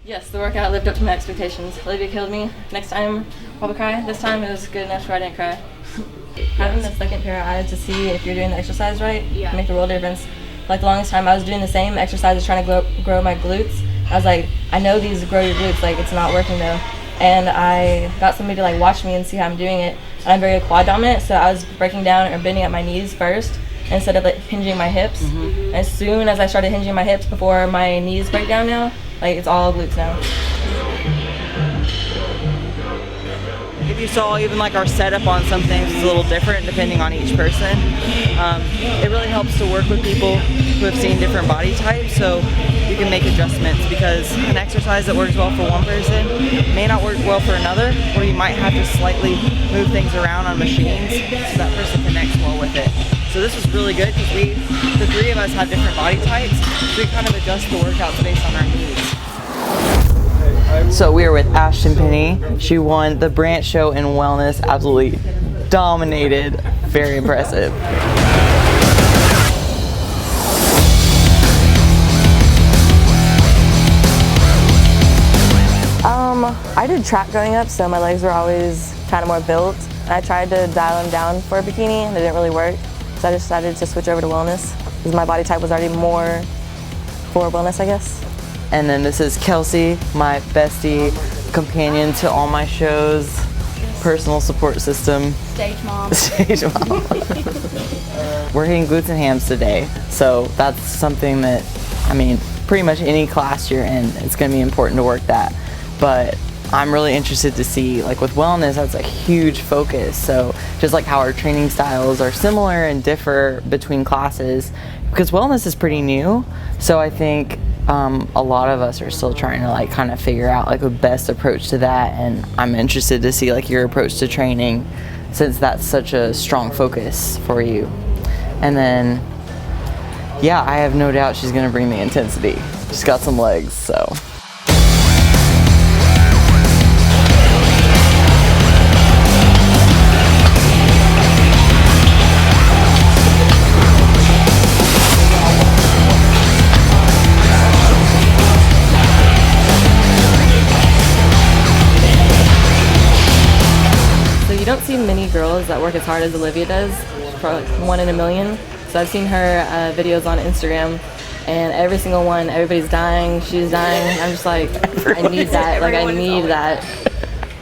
Yes, the workout lived up to my expectations. Olivia killed me. Next time, probably cry. This time it was good enough so I didn't cry. Having the second pair of eyes to see if you're doing the exercise right make a real difference. Like the longest time I was doing the same exercises trying to grow my glutes. I was like, I know these grow your glutes, like it's not working though. And I got somebody to like watch me and see how I'm doing it. And I'm very quad dominant, so I was breaking down or bending at my knees first instead of like hinging my hips. As soon as I started hinging my hips before my knees break down now, like it's all glutes now. If you saw even like our setup on some things is a little different depending on each person. It really helps to work with people who have seen different body types, so you can make adjustments, because an exercise that works well for one person may not work well for another, or you might have to slightly move things around on machines so that person connects well with it. So this was really good because the three of us have different body types, so we kind of adjust the workouts based on our needs. So we are with Ashton Penney. She won the Branch Show in Wellness, absolutely dominated, very impressive. I did track growing up, so my legs were always kind of more built. I tried to dial them down for a bikini, and it didn't really work. So I decided to switch over to wellness, because my body type was already more for wellness, I guess. And then this is Kelsee, my bestie, companion to all my shows, personal support system. Stage mom. Stage mom. We're hitting glutes and hams today, so that's something that, I mean, pretty much any class you're in, it's going to be important to work that. But I'm really interested to see, like with wellness, that's a huge focus. So just like how our training styles are similar and differ between classes, because wellness is pretty new. So I think a lot of us are still trying to like kind of figure out like the best approach to that, and I'm interested to see like your approach to training, since that's such a strong focus for you. And then yeah, I have no doubt she's gonna bring the intensity. She's got some legs, so. You don't see many girls that work as hard as Olivia does, probably like 1 in a million. So I've seen her videos on Instagram, and every single one, everybody's dying, she's dying. I'm just like, I need that, like I need that.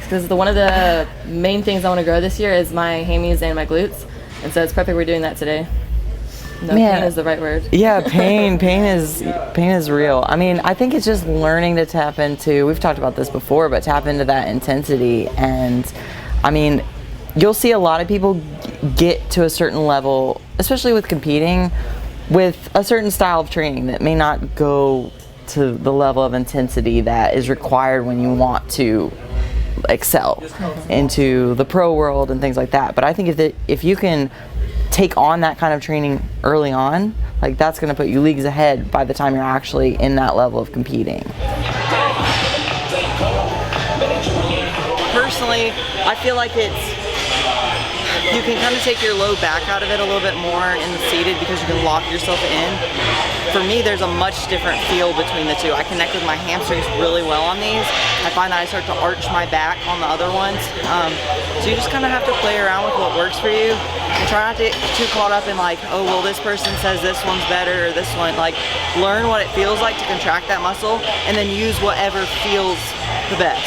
Because one of the main things I want to grow this year is my hammies and my glutes, and so it's perfect we're doing that today. No, pain is the right word. Yeah, pain is real. I mean, I think it's just learning to tap into, we've talked about this before, but tap into that intensity. And I mean, you'll see a lot of people get to a certain level, especially with competing, with a certain style of training that may not go to the level of intensity that is required when you want to excel into the pro world and things like that. But I think if you can take on that kind of training early on, like that's going to put you leagues ahead by the time you're actually in that level of competing. Personally, I feel like you can kind of take your low back out of it a little bit more in the seated, because you can lock yourself in. For me, there's a much different feel between the two. I connect with my hamstrings really well on these. I find that I start to arch my back on the other ones. So you just kind of have to play around with what works for you, and try not to get too caught up in like, oh, well, this person says this one's better or this one. Like, learn what it feels like to contract that muscle, and then use whatever feels the best.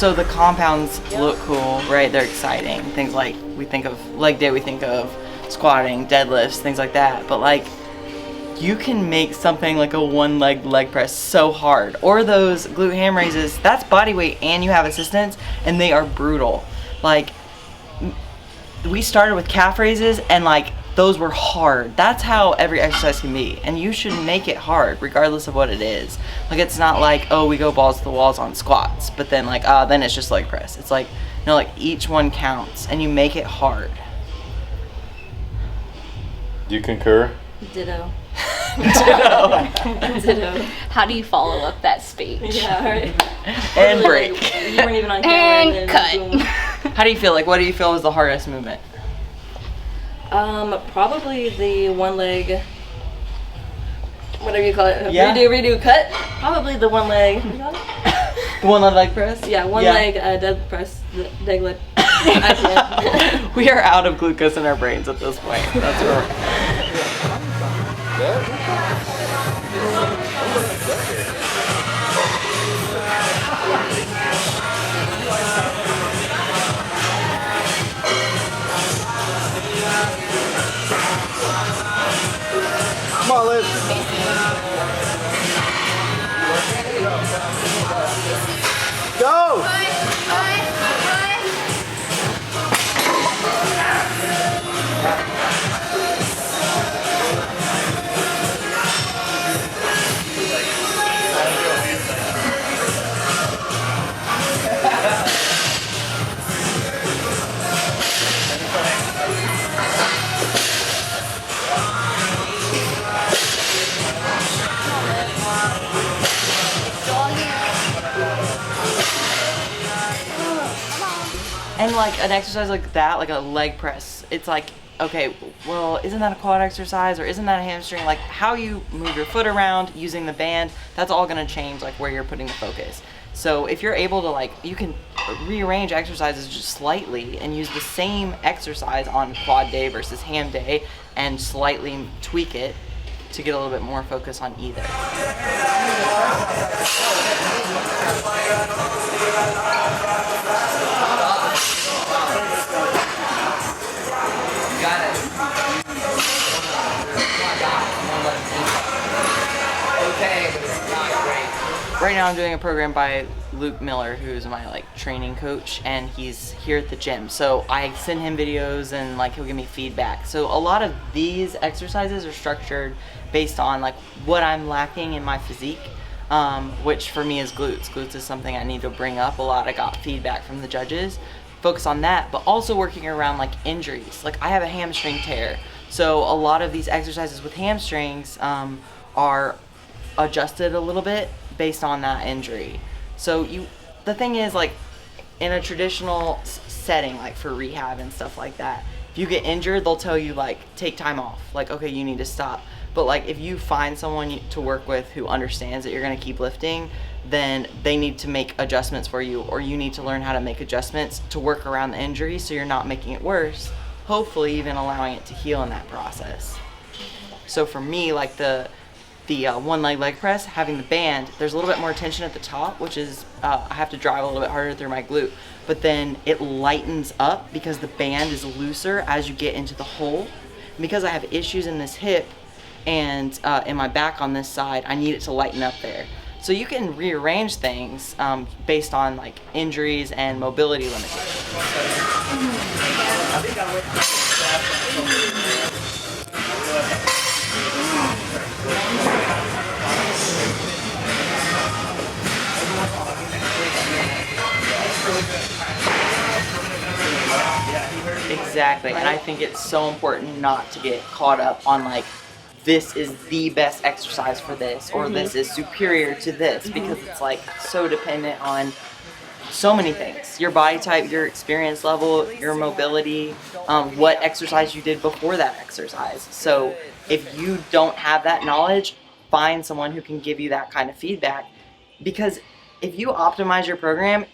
So the compounds look cool, right? They're exciting. Things like, we think of leg day, we think of squatting, deadlifts, things like that. But like, you can make something like a one-leg leg press so hard. Or those glute ham raises, that's body weight and you have assistance, and they are brutal. Like, we started with calf raises and like, those were hard. That's how every exercise can be. And you should make it hard regardless of what it is. Like, it's not like, oh, we go balls to the walls on squats, but then like, then it's just leg press. It's like, no, like each one counts and you make it hard. Do you concur? Ditto. Ditto. Ditto. How do you follow up that speech? Yeah, right. And break. You weren't even on camera. And cut. Boom. How do you feel? Like, what do you feel was the hardest movement? Probably the one leg, whatever you call it, Yeah. redo, cut. Probably the one leg. The one leg press? Yeah, one leg dead press, leg leg. We are out of glucose in our brains at this point. That's where Come on, Liz. Go! And like an exercise like that, like a leg press, it's like, okay, well, isn't that a quad exercise or isn't that a hamstring? Like how you move your foot around using the band, that's all gonna change like where you're putting the focus. So if you're able to like, you can rearrange exercises just slightly and use the same exercise on quad day versus ham day and slightly tweak it to get a little bit more focus on either. Right now I'm doing a program by Luke Miller, who's my like training coach, and he's here at the gym. So I send him videos and like he'll give me feedback. So a lot of these exercises are structured based on like what I'm lacking in my physique, which for me is glutes. Glutes is something I need to bring up a lot. I got feedback from the judges. Focus on that, but also working around like injuries. Like I have a hamstring tear. So a lot of these exercises with hamstrings are adjusted a little bit based on that injury. So the thing is, like in a traditional setting, like for rehab and stuff like that, if you get injured, they'll tell you like take time off, like okay, you need to stop. But like if you find someone to work with who understands that you're going to keep lifting, then they need to make adjustments for you, or you need to learn how to make adjustments to work around the injury so you're not making it worse, hopefully even allowing it to heal in that process. So for me, like the one leg press, having the band, there's a little bit more tension at the top, which is I have to drive a little bit harder through my glute, but then it lightens up because the band is looser as you get into the hole. And because I have issues in this hip and in my back on this side, I need it to lighten up there. So you can rearrange things based on like injuries and mobility limitations. Exactly, and I think it's so important not to get caught up on like, this is the best exercise for this, or this is superior to this, because it's like so dependent on so many things. Your body type, your experience level, your mobility, what exercise you did before that exercise. So if you don't have that knowledge, find someone who can give you that kind of feedback, because if you optimize your program,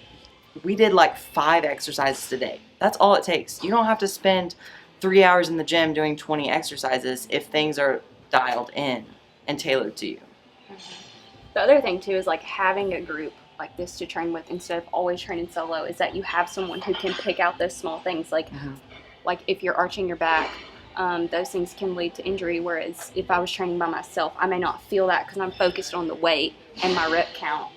we did like 5 exercises today. That's all it takes. You don't have to spend 3 hours in the gym doing 20 exercises if things are dialed in and tailored to you. The other thing too is like having a group like this to train with instead of always training solo is that you have someone who can pick out those small things. Like if you're arching your back, those things can lead to injury. Whereas if I was training by myself, I may not feel that because I'm focused on the weight and my rep count.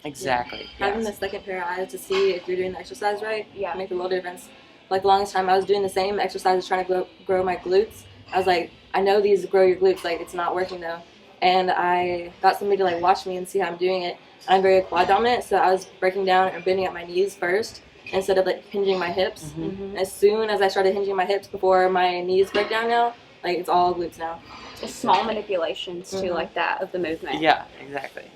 Exactly. Having the second pair of eyes to see if you're doing the exercise right make a real difference. Like the longest time I was doing the same exercises trying to grow my glutes. I was like, I know these grow your glutes, like it's not working though. And I got somebody to like watch me and see how I'm doing it. I'm very quad dominant, so I was breaking down and bending at my knees first instead of like hinging my hips. As soon as I started hinging my hips before my knees break down now, like it's all glutes now. Just small manipulations too, like that of the movement. Yeah, exactly.